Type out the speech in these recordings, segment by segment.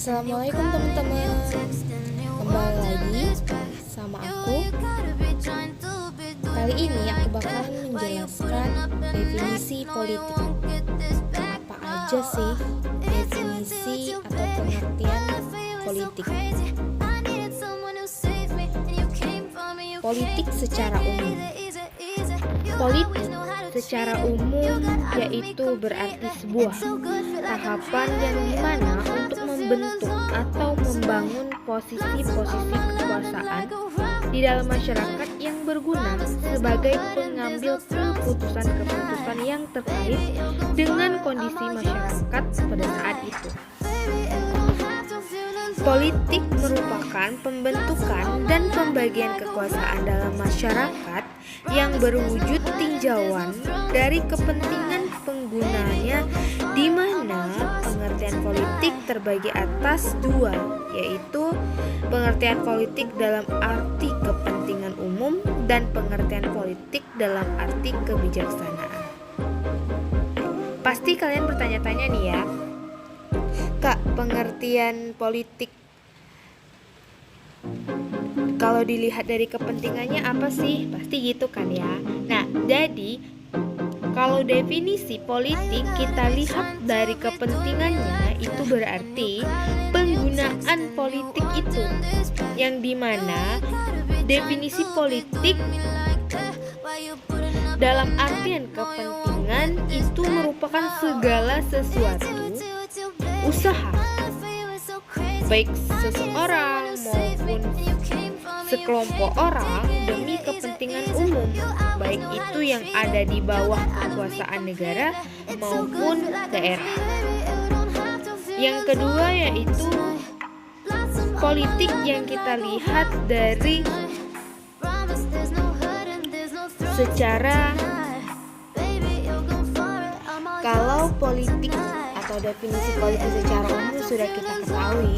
Assalamualaikum teman-teman. Kembali lagi sama aku. Kali ini aku bakalan menjelaskan definisi politik. Apa aja sih definisi atau pengertian politik? Politik secara umum. Politik secara umum yaitu berarti sebuah tahapan yang dimana untuk membentuk atau membangun posisi-posisi kekuasaan di dalam masyarakat yang berguna sebagai pengambil keputusan-keputusan yang terkait dengan kondisi masyarakat pada saat itu. Politik merupakan pembentukan dan pembagian kekuasaan dalam masyarakat yang berwujud tinjauan dari kepentingan penggunanya, di mana pengertian politik terbagi atas dua, yaitu pengertian politik dalam arti kepentingan umum dan pengertian politik dalam arti kebijaksanaan. Pasti kalian bertanya-tanya nih ya, Kak, pengertian politik kalau dilihat dari kepentingannya apa sih? Pasti gitu kan ya. Nah, jadi kalau definisi politik kita lihat dari kepentingannya, itu berarti penggunaan politik itu, yang dimana definisi politik dalam artian kepentingan itu merupakan segala sesuatu usaha, baik seseorang maupun sekelompok orang demi kepentingan umum, baik itu yang ada di bawah kekuasaan negara maupun daerah. Yang kedua yaitu politik yang kita lihat dari secara, kalau politik atau definisi politik secara umum sudah kita ketahui,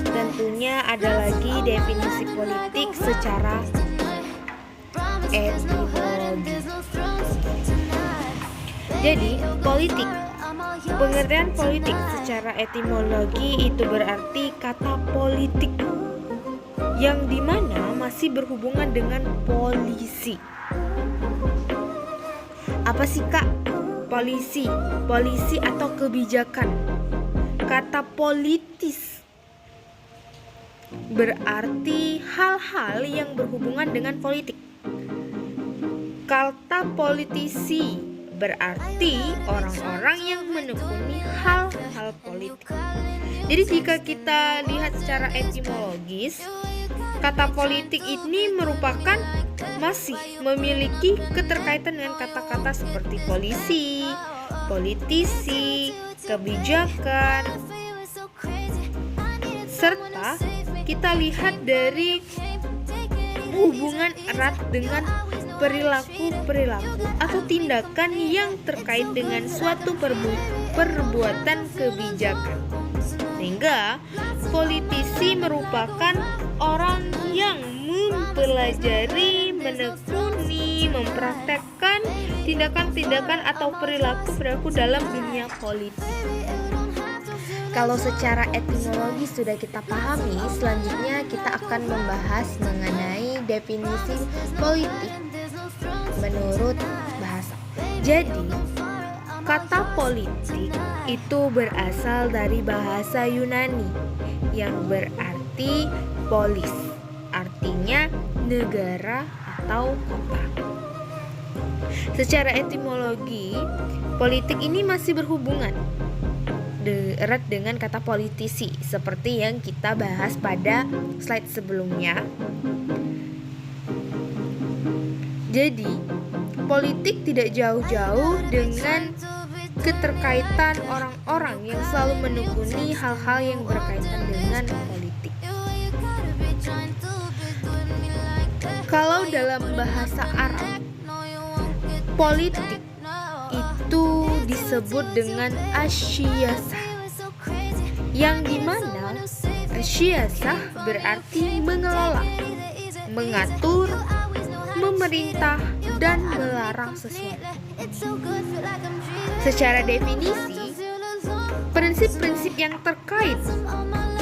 tentunya ada lagi definisi politik secara etimologi. Jadi, pengertian politik secara etimologi itu berarti kata politik, yang dimana masih berhubungan dengan polisi. Apa sih Kak? Polisi atau kebijakan. Kata politis berarti hal-hal yang berhubungan dengan politik. Kata politisi berarti orang-orang yang menekuni hal-hal politik. Jadi jika kita lihat secara etimologis, kata politik ini merupakan masih memiliki keterkaitan dengan kata-kata seperti polisi, politisi, kebijakan, serta kita lihat dari hubungan erat dengan perilaku-perilaku atau tindakan yang terkait dengan suatu perbuatan kebijakan. Sehingga politisi merupakan orang yang mempelajari, menekuni, mempraktekkan tindakan-tindakan atau perilaku-perilaku dalam dunia politik. Kalau secara etimologi sudah kita pahami, selanjutnya kita akan membahas mengenai definisi politik menurut bahasa. Jadi, kata politik itu berasal dari bahasa Yunani yang berarti polis, artinya negara atau kota. Secara etimologi, politik ini masih berhubungan erat dengan kata politisi, seperti yang kita bahas pada slide sebelumnya. Jadi, politik tidak jauh-jauh dengan keterkaitan orang-orang yang selalu menekuni hal-hal yang berkaitan dengan politik. Kalau dalam bahasa Arab, politik itu disebut dengan asyiyasah, yang dimana asyiyasah berarti mengelola, mengatur, memerintah, dan melarang sesuatu. Secara definisi, prinsip-prinsip yang terkait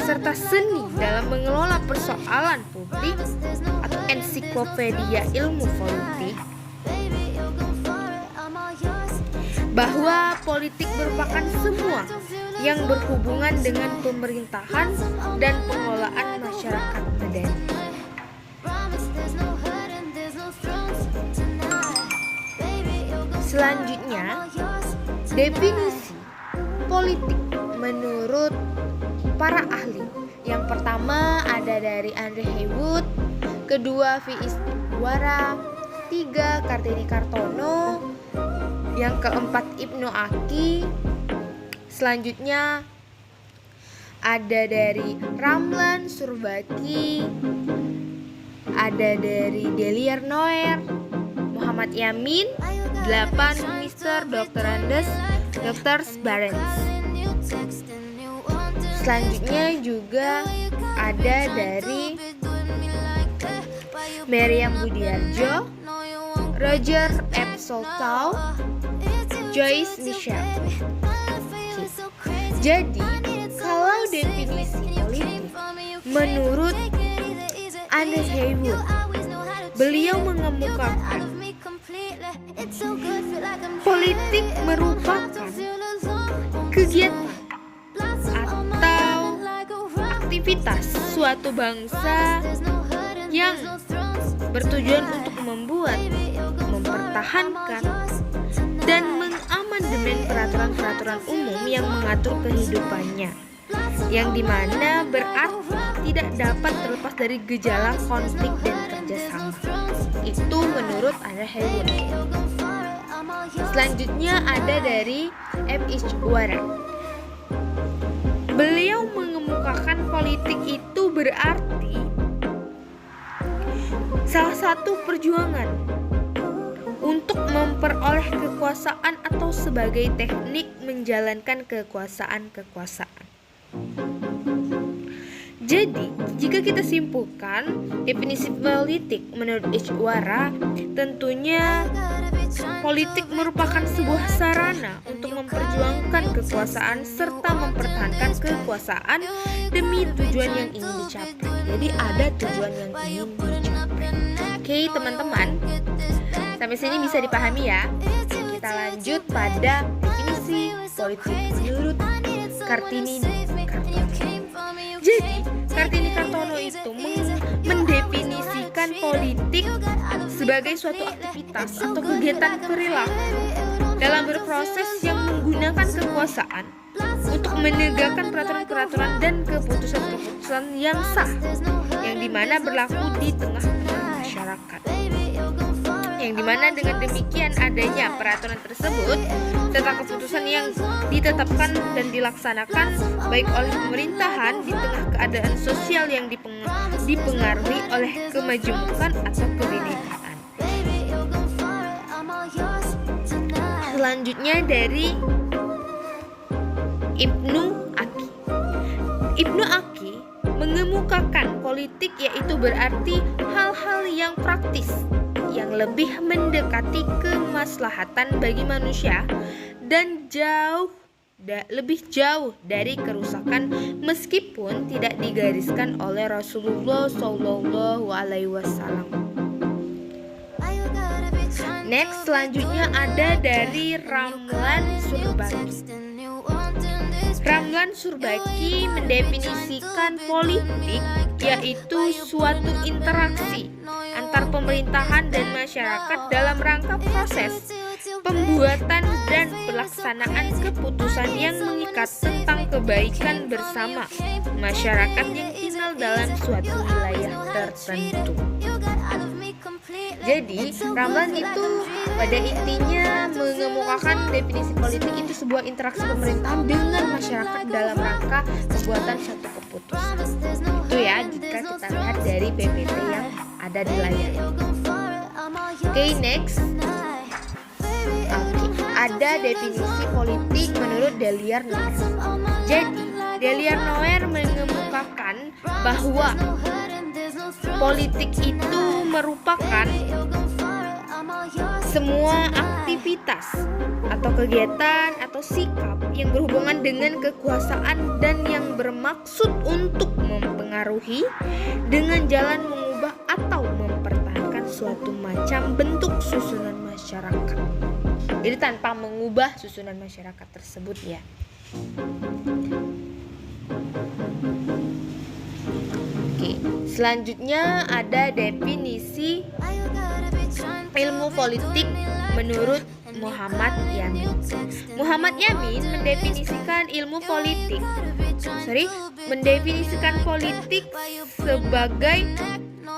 serta seni dalam mengelola persoalan publik atau ensiklopedia ilmu politik, bahwa politik merupakan semua yang berhubungan dengan pemerintahan dan pengelolaan masyarakat madani. Selanjutnya, definisi politik menurut para ahli. Yang pertama ada dari Andre Heywood, kedua V. Iswara, tiga Kartini Kartono, yang keempat Ibnu Aki. Selanjutnya ada dari Ramlan Surbaki, ada dari Delier Noer, Muhammad Yamin, 8 Mr. Dr. Andes, Dr. Barents. Selanjutnya juga ada dari Meriam Budiarjo, Roger F. Soltau, Joyce Michel. Jadi, kalau definisi politik menurut Andre Heywood, beliau mengemukakan politik merupakan kegiatan atau aktivitas suatu bangsa yang bertujuan untuk membuat, mempertahankan, dan mengamandemen peraturan-peraturan umum yang mengatur kehidupannya, yang dimana berarti tidak dapat terlepas dari gejala konflik dan kerjasama. Itu menurut Andre Heywood. Selanjutnya ada dari F. Iswara. Beliau mengemukakan politik itu berarti salah satu perjuangan untuk memperoleh kekuasaan atau sebagai teknik menjalankan kekuasaan. Jadi, jika kita simpulkan definisi politik menurut Iswara, tentunya politik merupakan sebuah sarana untuk memperjuangkan kekuasaan serta mempertahankan kekuasaan demi tujuan yang ingin dicapai. Jadi ada tujuan yang ingin dicapai. Oke, teman-teman, sampai sini bisa dipahami ya. Kita lanjut pada definisi politik menurut Kartini Kartono. Jadi, Kartini Kartono itu mendefinisikan politik sebagai suatu aktivitas atau kegiatan perilaku dalam berproses yang menggunakan kekuasaan untuk menegakkan peraturan-peraturan dan keputusan-keputusan yang sah, yang dimana berlaku di tengah-tengah masyarakat. Yang dimana dengan demikian adanya peraturan tersebut serta keputusan yang ditetapkan dan dilaksanakan baik oleh pemerintahan di tengah keadaan sosial yang dipengaruhi oleh kemajemukan atau kebinekaan. Selanjutnya dari Ibnu Aki. Ibnu Aki mengemukakan politik yaitu berarti hal-hal yang praktis yang lebih mendekati kemaslahatan bagi manusia dan lebih jauh dari kerusakan meskipun tidak digariskan oleh Rasulullah SAW. Next, selanjutnya ada dari Ramlan Surbaki. Ramlan Surbaki mendefinisikan politik yaitu suatu interaksi antar pemerintahan dan masyarakat dalam rangka proses pembuatan dan pelaksanaan keputusan yang mengikat tentang kebaikan bersama masyarakat yang tinggal dalam suatu wilayah tertentu. Jadi, Ramlan itu pada intinya mengemukakan definisi politik itu sebuah interaksi pemerintahan dengan masyarakat dalam rangka pembuatan suatu keputusan. Itu ya, jika kita lihat dari PPT yang ada di layar. Oke, next. Ada definisi politik menurut Delier Noer. Jadi, Delier Noer mengemukakan bahwa politik itu merupakan semua aktivitas atau kegiatan atau sikap yang berhubungan dengan kekuasaan dan yang bermaksud untuk mempengaruhi dengan jalan mengubah atau mempertahankan suatu macam bentuk susunan masyarakat. Jadi tanpa mengubah susunan masyarakat tersebut ya. Oke, selanjutnya ada definisi ilmu politik menurut Muhammad Yamin. Muhammad Yamin mendefinisikan politik sebagai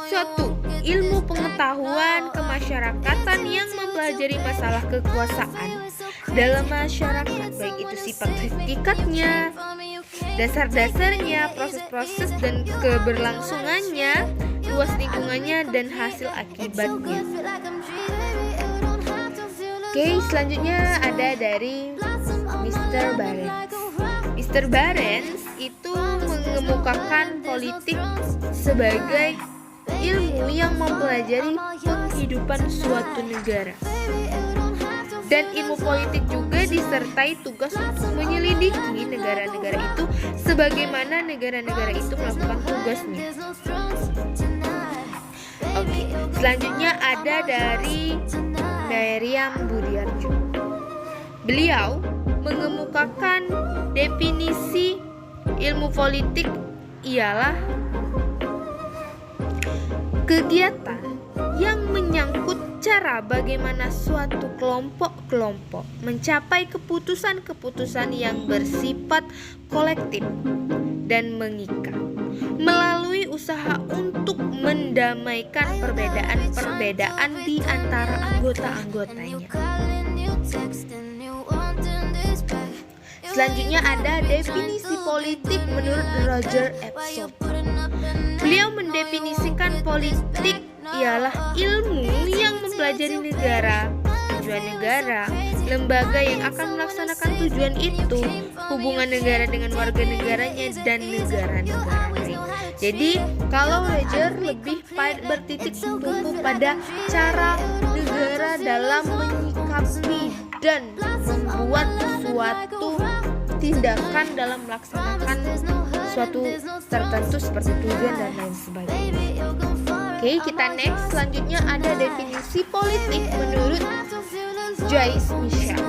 suatu ilmu pengetahuan kemasyarakatan yang mempelajari masalah kekuasaan dalam masyarakat, baik itu sifat hakikatnya, dasar-dasarnya, proses-proses dan keberlangsungannya, luas lingkungannya, dan hasil akibatnya. Oke, selanjutnya ada dari Mr. Barents. Mr. Barents itu mengemukakan politik sebagai ilmu yang mempelajari penghidupan suatu negara. Dan ilmu politik juga disertai tugas untuk menyelidiki negara-negara itu sebagaimana negara-negara itu melakukan tugasnya. Oke, selanjutnya ada dari Meriam Budiarjo. Beliau mengemukakan definisi ilmu politik ialah kegiatan yang menyangkut cara bagaimana suatu kelompok-kelompok mencapai keputusan-keputusan yang bersifat kolektif dan mengikat melalui usaha untuk mendamaikan perbedaan-perbedaan di antara anggota-anggotanya. Selanjutnya ada definisi politik menurut Roger Epsom. Beliau mendefinisikan politik ialah ilmu yang mempelajari negara, tujuan negara, lembaga yang akan melaksanakan tujuan itu, hubungan negara dengan warga negaranya, dan negara-negara lain. Jadi kalau Roger lebih bertitik tumpu pada cara negara dalam menyikapi dan membuat suatu tindakan dalam melaksanakan suatu tertentu seperti tujuan dan lain sebagainya. Oke, kita next. Selanjutnya ada definisi politik menurut Joyce Michel.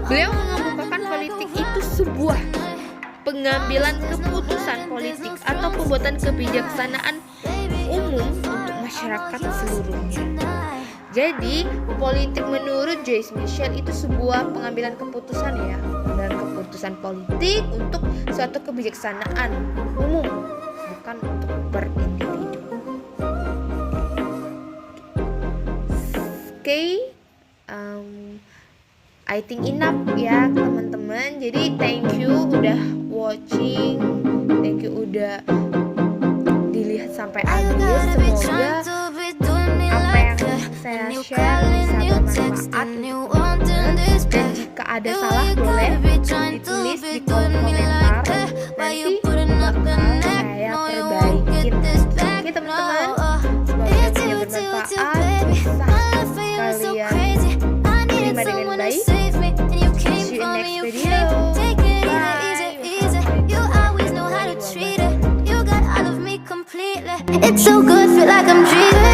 Beliau mengemukakan politik itu sebuah pengambilan keputusan politik atau pembuatan kebijaksanaan umum untuk masyarakat seluruhnya. Jadi, politik menurut Joyce Michel itu sebuah pengambilan keputusan ya, pengambilan keputusan politik untuk suatu kebijaksanaan umum, bukan untuk per individu. Oke, I think enough ya teman-teman. Jadi thank you udah watching, thank you udah dilihat sampai habis. Semoga apa yang saya share bisa bermanfaat. Dan jika ada salah boleh ditulis di kolom komentar. Nanti bakal saya perbaikin. Oke teman-teman, semoga video bermanfaat, bisa kalian terima dengan baik. See you in next video. It's so good, feel like I'm dreaming.